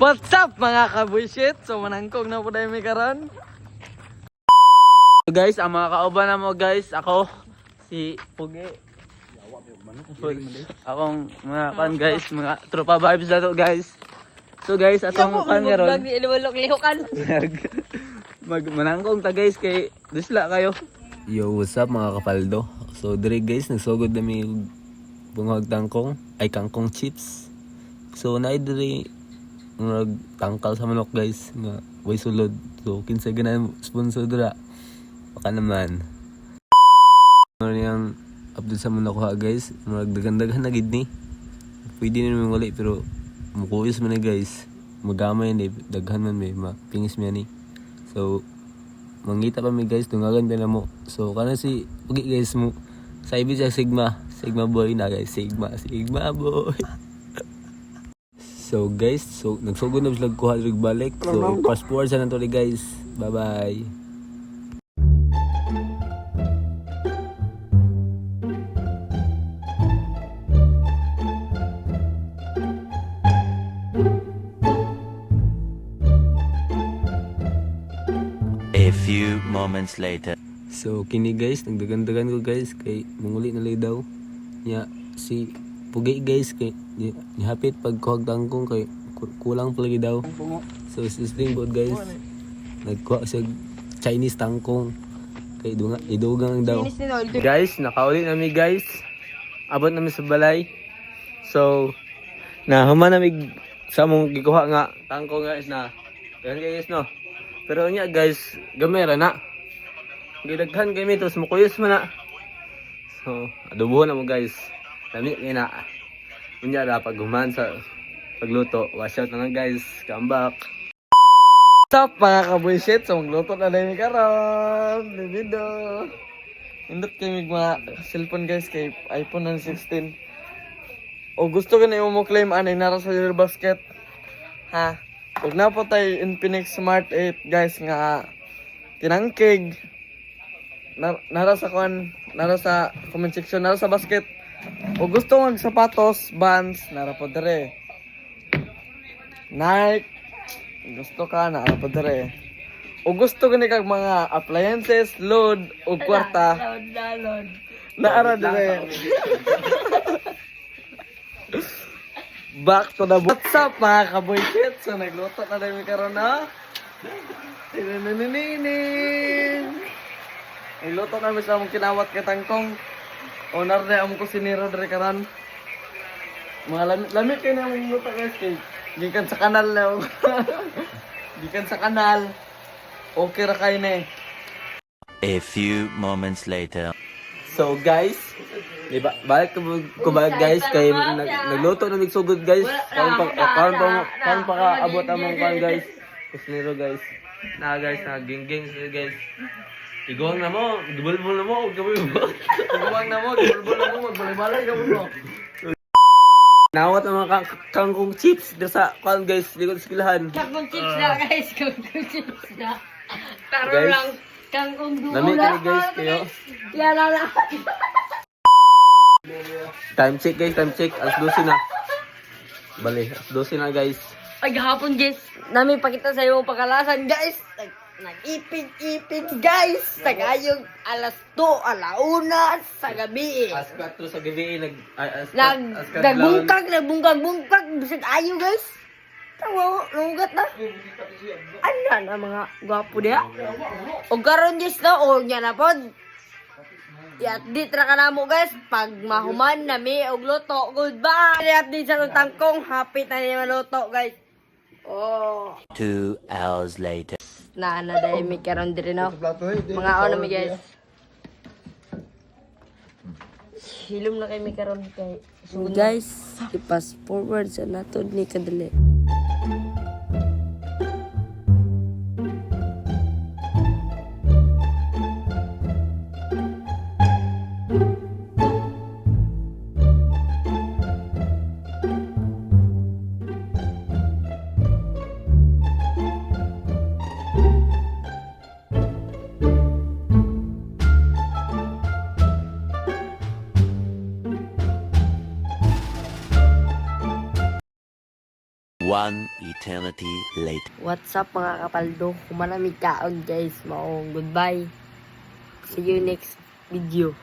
What's up mga kabuisit? So manangkog na po tayo may karon. So guys, ang mga kauban na mo guys, ako si Pugi. Akong mga kan guys, mga tropa vibes na to guys. So guys, atong kan karon. Manangkog ta guys kay disla kayo. Yo, what's up mga kapaldo? So dire guys, nagsugod na may bungag tangkong, ay kangkong chips. So na dire tangkal sa manok guys, nga way sulod. So kinsa ganan sponsor dira. Baka naman. Ano yang update sa manok ha guys, magdagan-dagan na gid ni. Pwede na naman wali pero mukuyos man na guys. Magamay ni daghan man may mapingis man ni. So mangita pa mi guys, tungagan pa na mo. So kana si Pugi guys mo. Sa ibig sa Sigma boy na guys, Sigma boy. So guys, so nagsugod na sila kuha rig balik. So fast forward sa nato guys. Bye-bye. A few moments later. So kini guys, nagdagan-dagan ko guys kay munguli na lay daw. Nya si Pugi guys kay ni hapit pag kuhag tangkong kay kulang palagi daw. So sisling board guys. Nagkuha siya Chinese tangkong kay idugang daw. Guys, nakauli na mi guys. Abot na mi sa balay. So nahuman na mi sa mong gikuha nga tangkong guys na. Yan guys no. Pero nya guys, gamera na. Gidaghan kami tapos mukuyos man na. So, adobo na mo guys. Lami kay na. Unya ra pag human sa pagluto. Wash out na lang guys. Come back. What's up mga kabuisit? So magluto na din karon. Bibido. Indot kay mga cellphone guys kay iPhone 16. O gusto ka na mo claim anay nara sa your basket. Ha? Huwag na po tayo Infinix Smart 8 guys nga tinangkig. Nara sa comment section, nara sa basket. O gusto mag sapatos, Vans, nara po dire. Nike, gusto ka, nara po dire. O gusto ka kag mga appliances, load, o kwarta. Load. Naara dire. Back to the what's up mga kaboyshit. So nagluto na rin karon na. Nagluto namin sa among kinawat kay tangkong. Onar na among kusinero diri karon. Mga lamit kayo na among luto guys kay gikan sa kanal na. Gikan sa kanal. Okay ra kay na. A few moments later. So guys, diba, balik ko ba guys kay nagluto na migsugod guys. Karon pa abot among kan guys. Kusinero guys. Na guys, na gingging guys. Iguang na mo, gibulbul na mo, gibulbul. Iguang na mo, gibulbul na mo, magbalay-balay ka mo. Nawat ang mga kangkong chips dito sa kan guys, likod sa pilahan. Kangkong chips na guys, kangkong chips na. Taro Guys, lang, kangkong dulo Lamig na. kayo guys, kayo. Yan na lang. Time check guys, time check. Alas 12 na. Bale, alas 12 na guys. Ay, gahapon guys, namin pakita sa iyo ang pagkalasan guys. Nag-ipig-ipig guys. Tagayong alas 2, alauna sa gabi. Alas 4 sa gabi, Nagbungkag, bisag ayo guys. Tawa, nangugat na. Ano na mga gwapo diya? O karon guys na, o niya na pod. At di tra ka na mo guys, pag mahuman na mi og luto, goodbye. At di sa tangkong, hapit na niya maluto guys. Oh. 2 hours later. Na dahil may karon diri no. Mga ano mi guys. Hilom na kay may karon kay. So guys, i-pass forward sa nato ni kadali. One eternity later. What's up mga kapaldo? Kumanamig kaon guys. Maong goodbye. See you next video.